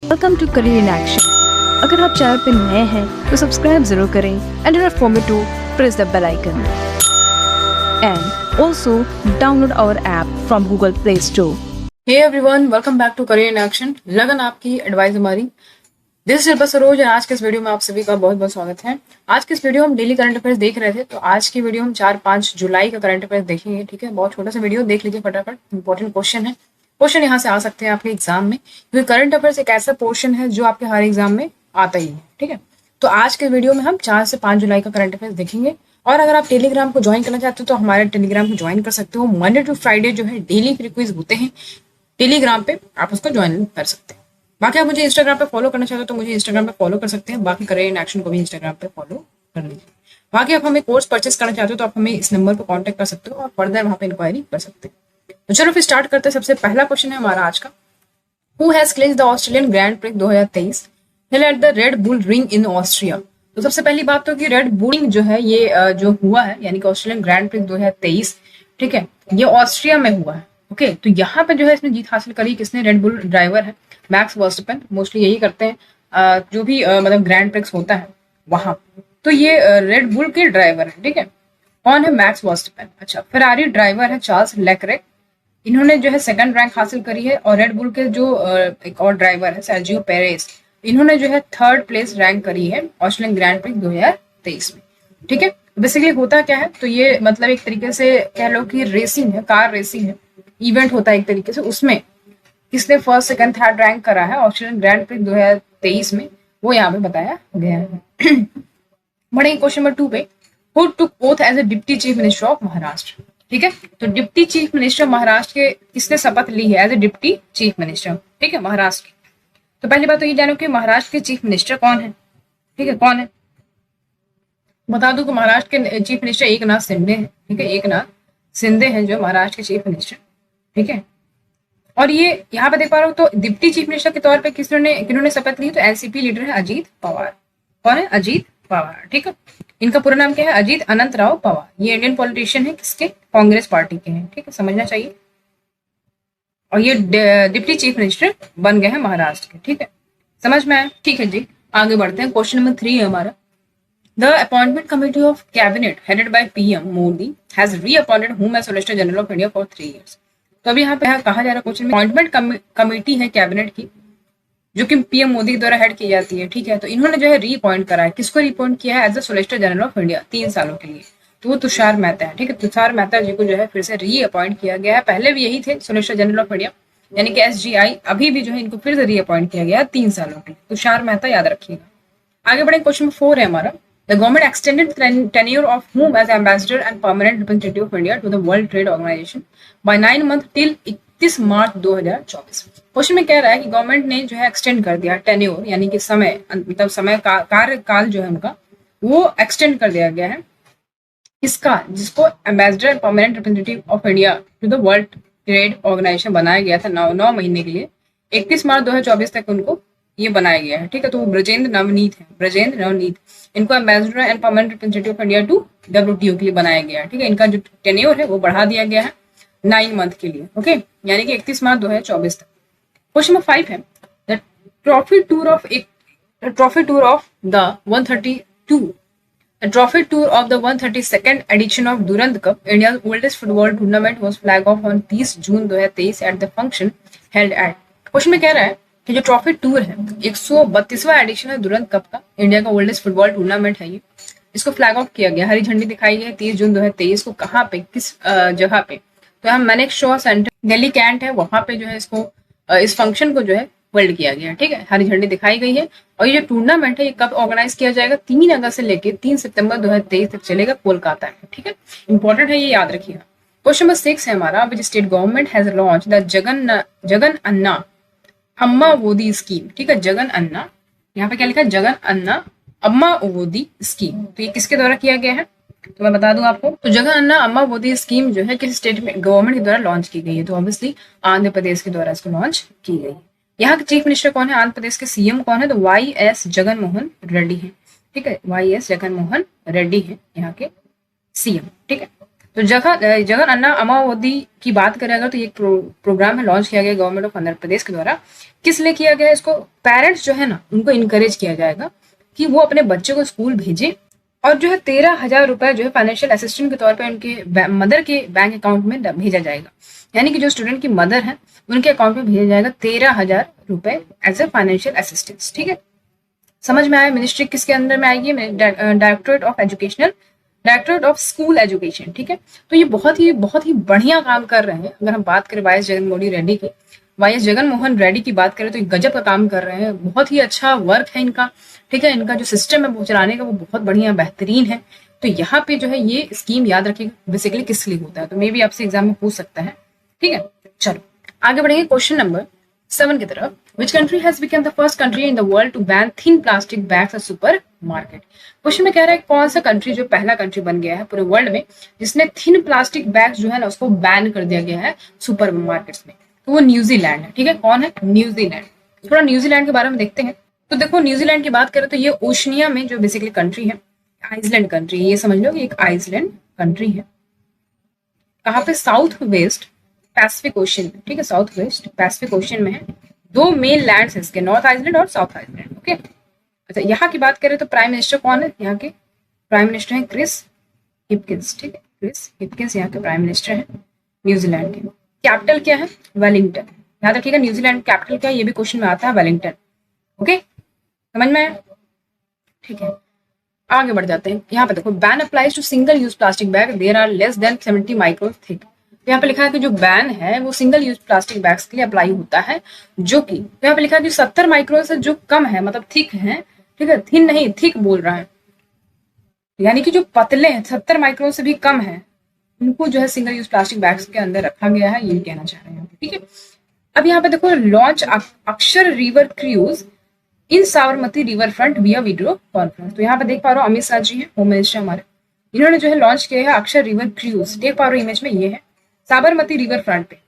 Welcome to career in action. अगर आप channel पे नए हैं तो सब्सक्राइब जरूर करें and do not forget to press the bell icon and also download our app from Google play store. Hey everyone, welcome back to career in action. लगन आपकी एडवाइस हमारी। दिस इज शिल्पा सरोज और आज के इस वीडियो में आप सभी का बहुत बहुत स्वागत है। आज के इस वीडियो में हम डेली करंट अफेयर्स देख रहे थे, तो आज की वीडियो हम 4-5 जुलाई का करंट अफेयर्स देखेंगे। ठीक है, बहुत छोटा सा वीडियो, देख लीजिए फटाफट। इंपॉर्टेंट क्वेश्चन है, क्वेश्चन यहाँ से आ सकते हैं आपके एग्जाम में, क्योंकि करंट अफेयर्स एक ऐसा पोर्शन है जो आपके हर एग्जाम में आता ही है। ठीक है, तो आज के वीडियो में हम 4 से 5 जुलाई का करंट अफेयर्स देखेंगे। और अगर आप टेलीग्राम को ज्वाइन करना चाहते हो तो हमारे टेलीग्राम को ज्वाइन कर सकते हो। मंडे टू फ्राइडे जो है डेली फ्री क्विज होते हैं टेलीग्राम पे, आप उसको ज्वाइन कर सकते हैं। बाकी आप मुझे इंस्टाग्राम पे फॉलो करना चाहते हो तो मुझे इंस्टाग्राम पे फॉलो कर सकते हैं। बाकी करियर इन एक्शन को भी इंस्टाग्राम पे फॉलो कर लीजिए। बाकी आप हमें कोर्स परचेस करना चाहते हो तो आप हमें इस नंबर पर कांटेक्ट कर सकते हो और फर्दर वहां पे इंक्वायरी कर सकते हैं। तो चलो फिर स्टार्ट करते हैं। सबसे पहला क्वेश्चन है हमारा आज का, who has clinched the Australian grand prix 2023 held at the red bull ring in Austria. तो सबसे पहली बात तो कि रेड बुलिंग जो है ये जो हुआ है, यानी कि ऑस्ट्रेलियन ग्रैंड प्रिक्स 2023, ठीक है, ये ऑस्ट्रिया में हुआ है। ओके, तो यहाँ पे जो है इसमें जीत हासिल करी किसने? रेड बुल ड्राइवर है मैक्स वर्स्टपेन। मोस्टली यही करते हैं जो भी मतलब ग्रैंड प्रिक्स होता है वहां, तो ये रेड बुल के ड्राइवर है। ठीक है, कौन है? मैक्स वर्स्टपेन। अच्छा, फेरारी ड्राइवर है चार्ल्स लेक्रेक, इन्होंने जो है सेकंड रैंक हासिल करी है। और रेड बुल के जो एक और ड्राइवर है सर्जियो पेरेस, इन्होंने जो है थर्ड प्लेस रैंक करी है ऑस्ट्रेलियन ग्रैंड प्रिक्स 2023 में। ठीक है, बेसिकली होता क्या है, तो ये मतलब एक तरीके से कह लो कि रेसिंग है, कार रेसिंग है, इवेंट होता है एक तरीके से। उसमें किसने फर्स्ट सेकंड थर्ड रैंक करा है ऑस्ट्रेलियन ग्रैंड प्रिक्स 2023 में, वो यहाँ पे बताया गया है। बढ़े क्वेश्चन नंबर 2 पे, who took oath as a deputy chief minister of Maharashtra. ठीक है, तो डिप्टी चीफ मिनिस्टर महाराष्ट्र के किसने शपथ ली है as a deputy chief minister? ठीक है, महाराष्ट्र की। तो पहली बात तो ये जानो कि महाराष्ट्र के चीफ मिनिस्टर कौन है। ठीक है, कौन है बता दूं कि महाराष्ट्र के चीफ मिनिस्टर एकनाथ शिंदे हैं। ठीक है, एकनाथ शिंदे हैं जो महाराष्ट्र के चीफ मिनिस्टर। ठीक है, और ये यहाँ पे देख पा रहा हूँ तो डिप्टी चीफ मिनिस्टर के तौर पे किन्होंने शपथ ली? तो एनसीपी लीडर है अजीत पवार। कौन है? अजीत पवार। ठीक है, इनका पूरा नाम क्या है? अजीत अनंत राव पवार। ये इंडियन पॉलिटिशियन है, किसके? कांग्रेस पार्टी के हैं। ठीक है, समझना चाहिए। और ये डिप्टी चीफ मिनिस्टर बन गए हैं महाराष्ट्र के। ठीक है, समझ में आया? ठीक है जी, आगे बढ़ते हैं। क्वेश्चन नंबर 3 है हमारा, the appointment committee of cabinet headed by PM Modi has reappointed whom as solicitor general of India for 3 years। तो अभी यहाँ पे कहा जा रहा है क्वेश्चन में, अपॉइंटमेंट कमेटी है कैबिनेट की जो कि पीएम मोदी के द्वारा हेड की जाती है। ठीक है, तो इन्होंने जो है रीअपॉइंट करा है, किसको रीअपॉइंट किया है as a solicitor general of India 3 सालों के लिए? तो वो तुषार मेहता है। ठीक है, तुषार मेहता जी को जो है फिर से रीअपॉइंट किया गया है। पहले भी यही थे सोलिसिटर जनरल ऑफ इंडिया, यानी कि एसजीआई। अभी भी जो है इनको फिर से रीअपॉइंट किया गया 3 सालों के लिए। तुषार मेहता याद रखिएगा। आगे बढ़े, क्वेश्चन 4 है हमारा, the government extended tenure of whom as ambassador and permanent representative of India to the World Trade Organization by 9 months till 31 March 2024। Question में कह रहा है कि गवर्नमेंट ने जो है एक्सटेंड कर दिया टेन्योर, यानी कि समय, मतलब समय कार्यकाल जो है उनका वो एक्सटेंड कर दिया गया है। किसका? जिसको ambassador and permanent representative of India to the world trade organisation बनाया गया था 9 महीने के लिए। 31 मार्च 2024 तक उनको ये बनाया गया है। ठीक है, तो वो ब्रजेंद्र नवनीत है, ब्रजेंद्र नवनीत, इनको ambassador and permanent representative of India to WTO के लिए बनाया गया है। ठीक है, इनका जो टेन्योर है वो बढ़ा दिया गया है 9 मंथ के लिए। ओके, यानी कि 31 मार्च 2024 तक। क्वेश्चन नंबर 5 है, the trophy tour of the 132 The trophy tour of the 132nd edition of Durand Cup, India's oldest football tournament, was flag off on 30 June 2023 at the function held at। Question में कह रहा है कि जो trophy tour है 132वां addition है दुरंत cup का, India का ओल्डेस्ट फुटबॉल टूर्नामेंट है ये, इसको फ्लैग ऑफ किया गया, हरी झंडी दिखाई गई है 30 जून 2023 को। कहाँ पे, किस जगह पे? तो यहाँ मैनेक शो सेंटर दिल्ली कैंट है, वहां पे जो है इसको इस फंक्शन को जो है होल्ड किया गया। ठीक है, हरी झंडी दिखाई गई है। और ये जो टूर्नामेंट है ये कब ऑर्गेनाइज किया जाएगा? 3 अगस्त से लेकर 3 सितंबर 2023 तक चलेगा कोलकाता में। ठीक है, इंपॉर्टेंट है, ये याद रखिएगा। क्वेश्चन नंबर 6 है हमारा, which state government has launch the Jagan Anna Amma Vodi scheme. ठीक है, जगन अन्ना, यहाँ पे क्या लिखा है? जगन अन्ना अम्मा वोदी स्कीम। तो ये किसके द्वारा किया गया है? तो मैं बता दूं आपको, तो जगन अन्ना अम्मा वोदी स्कीम जो है किस स्टेट में गवर्नमेंट के द्वारा लॉन्च की गई है? तो ऑब्वियसली आंध्र प्रदेश के द्वारा इसको लॉन्च की गई है। यहाँ के चीफ मिनिस्टर कौन है? आंध्र प्रदेश के सीएम कौन है? तो वाई.एस. जगन मोहन रेड्डी है। ठीक है, वाई.एस. जगन मोहन रेड्डी है यहाँ के सीएम। ठीक है, तो जगन अन्ना अमावदी की बात करें अगर, तो ये प्रोग्राम है लॉन्च किया गया गवर्नमेंट ऑफ आंध्र प्रदेश के द्वारा। किस लिए किया गया इसको? पेरेंट्स जो है ना, उनको इनकरेज किया जाएगा कि वो अपने बच्चे को स्कूल भेजें, और जो है 13,000 रुपए जो है फाइनेंशियल असिस्टेंट के तौर पे उनके मदर के बैंक अकाउंट में भेजा जाएगा। यानी कि जो स्टूडेंट की मदर है उनके अकाउंट में भेजा जाएगा 13,000 रुपए एज ए फाइनेंशियल असिस्टेंस। ठीक है, समझ में आया? मिनिस्ट्री किसके अंदर में आएगी? Directorate of school education. ठीक है, तो ये बहुत ही बढ़िया काम कर रहे हैं। अगर हम बात करें वाई एस जगनमोहन रेड्डी की, वाई एस जगनमोहन रेड्डी की बात करें तो गजब का काम कर रहे हैं, बहुत ही अच्छा वर्क है इनका। ठीक है, इनका जो सिस्टम है वो चलाने का वो बहुत बढ़िया बेहतरीन है। तो यहाँ पे जो है ये स्कीम याद रखिएगा बेसिकली किस लिए होता है, तो मे भी आपसे एग्जाम में पूछ सकता है। ठीक है, चलो आगे बढ़ेंगे क्वेश्चन नंबर 7 की तरफ। Which country has become the first country in the world to ban thin plastic bags at supermarket? Question में कह रहा है कौन सा कंट्री जो पहला कंट्री बन गया है पूरे वर्ल्ड में जिसने थिन प्लास्टिक बैग्स जो है ना उसको बैन कर दिया गया है सुपर मार्केट्स में। तो वो न्यूजीलैंड है। ठीक है, कौन है? न्यूजीलैंड। थोड़ा न्यूजीलैंड के बारे में देखते हैं। तो देखो न्यूजीलैंड की बात करें तो ये ओशनिया में जो बेसिकली कंट्री है, आइसलैंड कंट्री, ये समझ लो कि एक आइसलैंड कंट्री है। कहाँ पे? साउथ वेस्ट पैसिफिक ओशन में। ठीक है, साउथ वेस्ट पैसिफिक ओशन में है। दो मेन लैंड्स हैं इसके, नॉर्थ आइसलैंड और साउथ आइसलैंड। ओके, अच्छा यहाँ की बात करें तो प्राइम मिनिस्टर कौन है? यहाँ के प्राइम मिनिस्टर हैं क्रिस हिपकिंस। ठीक है, क्रिस हिपकिंस यहाँ के प्राइम मिनिस्टर हैं न्यूजीलैंड के। कैपिटल क्या है? वेलिंगटन। याद रखिएगा न्यूजीलैंड कैपिटल क्या है, ये भी क्वेश्चन में आता है, वेलिंगटन। ओके, समझ में आया? ठीक है, आगे बढ़ जाते हैं। यहाँ पे देखो, ban applies to single use plastic bag there are less than 70 micro thick. यहाँ पे लिखा है कि जो बैन है वो सिंगल यूज प्लास्टिक बैग्स के लिए अप्लाई होता है, जो कि यहाँ पे लिखा है कि 70 माइक्रो से जो कम है, मतलब थिक है। ठीक है, थिन नहीं, थिक बोल रहा है, यानी कि जो पतले हैं 70 माइक्रो से भी कम है, उनको जो है सिंगल यूज प्लास्टिक बैग्स के अंदर रखा गया है, ये कहना चाह रहे हैं। ठीक है, अब यहाँ पे देखो, लॉन्च अक्षर रिवर क्रूज इन साबरमती रिवर फ्रंट विया वीडियो कॉन्फ्रेंस। तो यहाँ पे देख पा रहे हो अमित शाह जी हैं, होम मिनिस्टर हमारे, इन्होंने जो है लॉन्च किया है अक्षर रिवर क्रूज। देख पा रहे हो इमेज में, ये है साबरमती रिवर फ्रंट पे।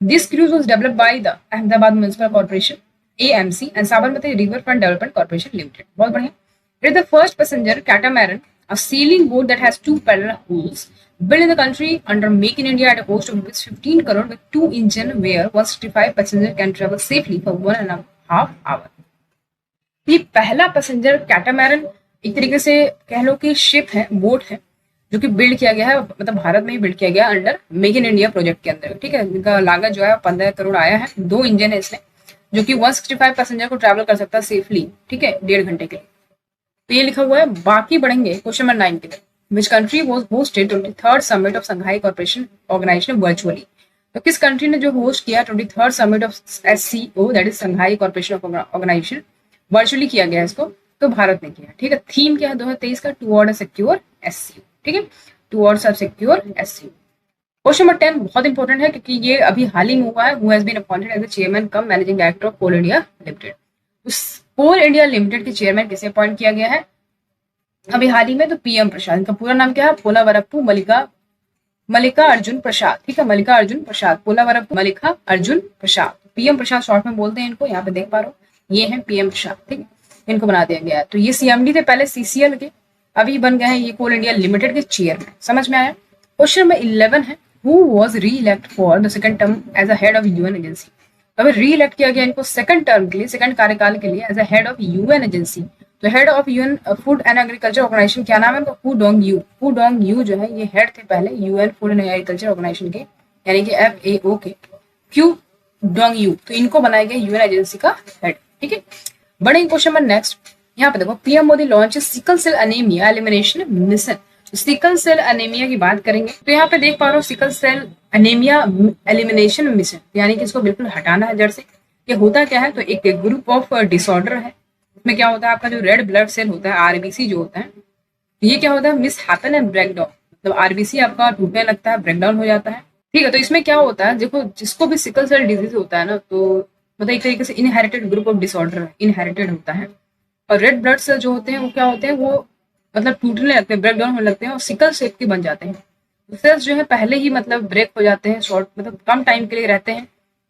This cruise was developed by the Ahmedabad municipal corporation AMC and Sabarmati river front development corporation limited. बहुत बढ़िया। It is the first passenger catamaran, a sailing boat that has two parallel hulls, built in the country under Make in India at a cost of ₹15 crore with 2 engine where 165 passengers can travel safely for 1.5 hours. ये पहला passenger कैटामैरन एक तरीके से कह लो कि ship है, boat है, जो कि बिल्ड किया गया है, मतलब भारत में ही बिल्ड किया गया under make in India project के अंदर। ठीक है, इनका लागत जो है 15 करोड़ आया है। 2 इंजन है इसमें, जो कि 165 पैसेंजर को ट्रैवल कर सकता है सेफली। ठीक है, 1.5 घंटे के लिए। तो ये लिखा हुआ है। बाकी बढ़ेंगे क्वेश्चन नंबर 9 की तरफ। Which country was hosted 23rd summit of Shanghai corporation organisation virtually. तो किस कंट्री ने जो होस्ट किया 23rd summit of SCO, that is Shanghai corporation organisation, virtually किया गया इसको? तो भारत ने किया। ठीक है, थीम क्या है 2023 का? Toward secure SCO। ठीक है, towards secure SCO। Question number 10 बहुत इंपॉर्टेंट है क्योंकि ये अभी हाल ही में हुआ है। Who has been appointed as the chairman cum managing director of coal India limited. Coal India limited के चेयरमैन किसे अपॉइंट किया गया है अभी हाल ही में? तो PM प्रसाद। इनका पूरा नाम क्या है? पोलावरप्पू मल्लिका अर्जुन प्रसाद। ठीक है, मल्लिका अर्जुन प्रसाद, पोलावरप्पू मल्लिका अर्जुन प्रसाद, PM प्रसाद शॉर्ट में बोलते हैं इनको। यहाँ पे देख पा रहे हो, ये है PM प्रसाद। ठीक है, इनको बना दिया गया है। तो ये CMD थे पहले CCL के, अभी बन गए हैं ये कोल इंडिया लिमिटेड के चेयरमैन। समझ में आया? क्वेश्चन नंबर 11 है, who was reelect for the second term as a head of UN agency. अभी री-इलेक्ट किया गया इनको सेकंड टर्म के लिए, सेकंड कार्यकाल के लिए as a head of UN agency. तो head of UN food and agriculture organisation, क्या नाम है इनका? Qu Dongyu. Qu Dongyu जो है ये हेड थे पहले UN food and agriculture organisation के, यानी कि FAO के। क्यू डोंग यू, तो इनको बनाया गया UN एजेंसी का हेड। ठीक है, बढ़ेंगे क्वेश्चन नंबर नेक्स्ट। यहाँ पे देखो, PM Modi launch sickle cell anaemia elimination mission. Sickle cell anaemia की बात करेंगे तो यहाँ पे देख पा रहे हो sickle cell anaemia elimination mission, यानी कि इसको बिल्कुल हटाना है जड़ से। ये होता क्या है? तो एक ग्रुप ऑफ डिसऑर्डर है। इसमें क्या होता है, आपका जो रेड ब्लड सेल होता है RBC जो होता है, ये क्या होता है? मिस हैपन एंड ब्रेकडाउन, मतलब RBC आपका टूटने लगता है, ब्रेकडाउन हो जाता है। ठीक है, तो इसमें क्या होता है, देखो जिसको भी सिकल सेल डिजीज होता है ना, तो मतलब एक तरीके से इनहेरिटेड ग्रुप ऑफ डिसऑर्डर है, इनहेरिटेड होता है। और रेड ब्लड सेल जो होते हैं वो क्या होते हैं, वो मतलब टूटने लगते हैं, ब्रेकडाउन होने लगते हैं और सिकल शेप के बन जाते हैं। सेल्स जो है पहले ही मतलब ब्रेक हो जाते हैं, शॉर्ट मतलब कम टाइम के लिए रहते हैं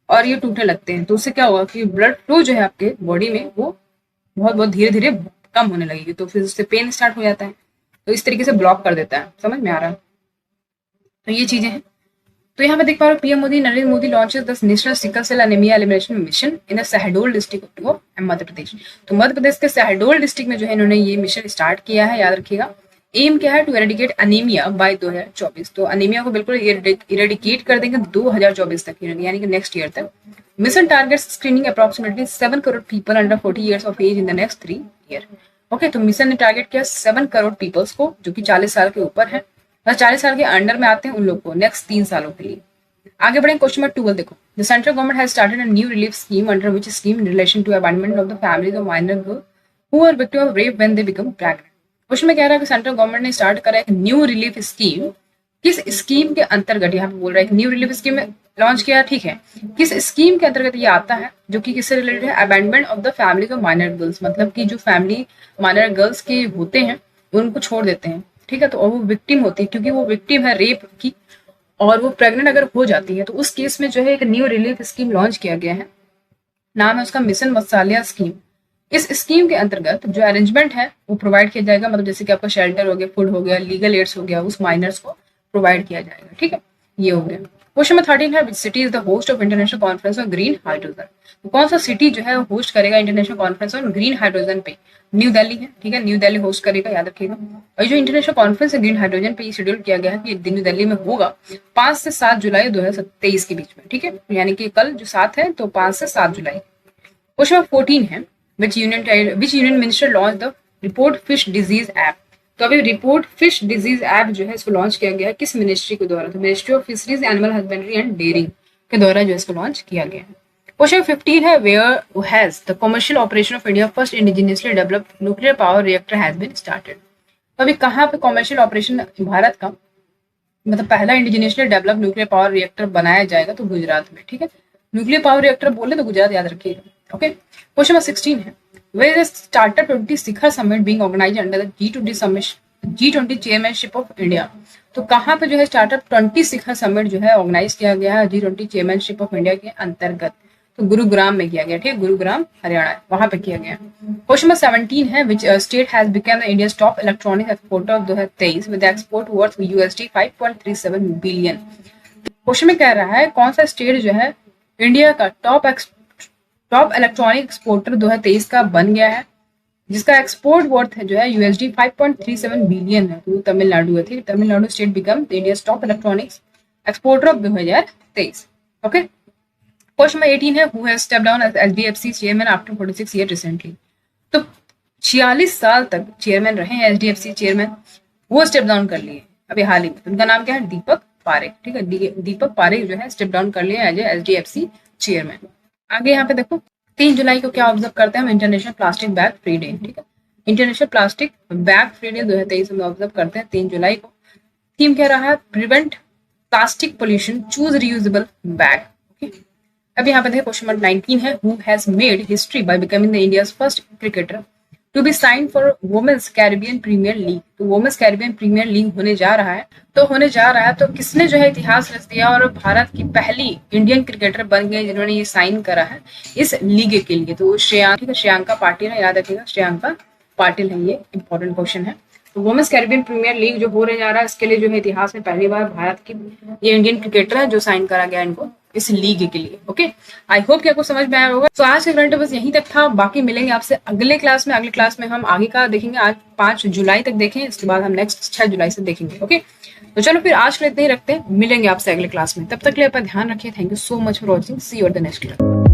और ये टूटने लगते हैं। तो उससे क्या होगा कि ब्लड फ्लो जो है आपके बॉडी में वो बहुत धीरे धीरे कम होने लगेगी, तो फिर उससे पेन स्टार्ट हो जाता है। तो इस तरीके से ब्लॉक कर देता है। समझ में आ रहा है? तो ये चीजें हैं। तो यहाँ पे देख पा रहे हो PM Modi Narendra Modi launches the national sickle cell anaemia elimination mission in the Shahdol district of Madhya Pradesh. तो मध्य प्रदेश के शहडोल डिस्ट्रिक्ट में जो है इन्होंने ये मिशन स्टार्ट किया है, याद रखिएगा। एम क्या है, टू एरेडिकेट अनीमिया बाय 2024। तो अनीमिया को बिल्कुल इरेडिकेट कर देंगे 2024 तक, यानी कि नेक्स्ट ईयर तक। Mission targets screening approximately 7 crore people under 40 years of age in the next 3 year. Okay, तो मिशन ने टारगेट किया 7 करोड़ पीपल्स को जो कि 40 साल के ऊपर है, 40 साल के अंडर में आते हैं उन लोग को, नेक्स्ट 3 सालों के लिए। आगे बढ़े क्वेश्चन नंबर 12 देखो। The central government has started a new relief scheme under which scheme in relation to abandonment of the families of minor girl who are victim of rape when they become pregnant. क्वेश्चन में कह रहा है कि central government ने start करा एक new relief scheme. किस स्कीम के अंतर्गत, यहाँ पे बोल रहा है न्यू रिलीफ स्कीम लॉन्च किया, ठीक है। किस स्कीम के अंतर्गत ये आता है, जो कि किससे रिलेटेड है, abandonment of the families of minor girls, मतलब कि जो फैमिली माइनर गर्ल्स के होते हैं उनको छोड़ देते हैं, ठीक है। तो वो विक्टिम होती है, क्योंकि वो विक्टिम है रेप की और वो प्रेग्नेंट अगर हो जाती है, तो उस केस में जो है एक न्यू रिलीफ स्कीम लॉन्च किया गया है। नाम है उसका मिशन मसालिया स्कीम। इस स्कीम के अंतर्गत जो अरेंजमेंट है वो प्रोवाइड किया जाएगा, मतलब जैसे कि आपका शेल्टर हो गया, फूड हो गया, लीगल एड्स हो गया, उस माइनर्स को प्रोवाइड किया जाएगा, ठीक है। ये हो गया। क्वेश्चन नंबर 13 है, which city is the host of international conference on green hydrogen. तो कौन सा सिटी जो है होस्ट करेगा international conference on green hydrogen पे, न्यू दिल्ली है, ठीक है। न्यू दिल्ली होस्ट करेगा, याद रखिएगा। और जो इंटरनेशनल कॉन्फ्रेंस है ग्रीन हाइड्रोजन पे, ये शेड्यूल किया गया है कि न्यू दिल्ली में होगा 5 से 7 जुलाई 2023 के बीच में, ठीक है। यानी कि कल जो 7 है तो 5 से 7 जुलाई। क्वेश्चन नंबर 14 है, which union minister launched the report fish disease app। तो अभी रिपोर्ट फिश डिजीज ऐप जो है इसको लॉन्च किया गया है किस मिनिस्ट्री के द्वारा, तो ministry of fisheries animal husbandry and dairying के द्वारा जो है इसको लॉन्च किया गया है। क्वेश्चन 15 है, where has the commercial operation of India first indigenously developed nuclear power reactor has been started. तो अभी कहाँ पे कमर्शियल ऑपरेशन भारत का मतलब पहला indigenously develop nuclear power reactor बनाया जाएगा, तो गुजरात में, ठीक है। न्यूक्लियर पावर रिएक्टर बोले तो गुजरात याद रखिएगा। ओके, क्वेश्चन नंबर 16 है, वेयर इज स्टार्टअप 20 शिखर summit being organised under the G20 chairmanship of India. तो कहाँ पे जो है स्टार्टअप 20 शिखर समिट जो है ऑर्गेनाइज किया गया है G20 चेयरमैनशिप ऑफ इंडिया के अंतर्गत। तो गुरुग्राम में किया गया, ठीक है, गुरुग्राम हरियाणा वहां पे किया गया। क्वेश्चन नंबर 17 है, which state has become the India's top electronic exporter of 2023 with export worth USD 5.37 billion. Question में कह रहा है कौन सा स्टेट जो है इंडिया का टॉप इलेक्ट्रॉनिक एक्सपोर्टर 2023 का बन गया है, जिसका एक्सपोर्ट वर्थ है जो है USD 5.37 बिलियन है। तो तमिलनाडु है, ठीक, Tamil Nadu state become the India's top electronics exporter of 2023। Okay, question number 18 है, who has step down as HDFC chairman after 46 year recently. तो 46 साल तक चेयरमैन रहे हैं HDFC चेयरमैन, वो स्टेप डाउन कर लिए अभी हाल ही में। उनका नाम क्या है, दीपक पारेख, ठीक है। दीपक पारेख जो है स्टेप डाउन कर लिया एज HDFC चेयरमैन। आगे यहाँ पे देखो 3 जुलाई को क्या ऑब्जर्व करते हैं हम, international plastic bag free day, ठीक है। International plastic bag free day 2023 में ऑब्जर्व करते हैं 3 जुलाई को। थीम कह रहा है prevent plastic pollution, choose reusable bag. Okay, अब यहाँ पे देखो क्वेश्चन नंबर 19 है, who has made history by becoming the India's first cricketer to be sign for women's Caribbean premier league. तो वुमेन्स कैरिबियन प्रीमियर लीग होने जा रहा है, तो किसने जो है इतिहास रच दिया और भारत की पहली इंडियन क्रिकेटर बन गए जिन्होंने ये साइन करा है इस लीग के लिए। तो श्रेयांक, ठीक है, श्रेयांका पाटिल है, याद रखिएगा श्रेयांका पाटिल है, ये इंपॉर्टेंट क्वेश्चन है। तो वुमेन्स कैरिबियन प्रीमियर लीग जो होने जा रहा है इसके लिए जो है इतिहास में पहली बार भारत की ये इंडियन क्रिकेटर है जो साइन करा गया इनको इस लीग के लिए। ओके, आई होप कि आपको समझ में आया होगा। तो आज का करंट बस यहीं तक था, बाकी मिलेंगे आपसे अगले क्लास में। अगले क्लास में हम आगे का देखेंगे, आज 5 जुलाई तक देखें, इसके बाद हम नेक्स्ट 6 जुलाई से देखेंगे। ओके, तो चलो फिर आज के लिए इतना ही रखते हैं, मिलेंगे आपसे अगले क्लास में। तब तक के लिए अपना ध्यान रखिए। Thank you so much for watching, see you at the next class.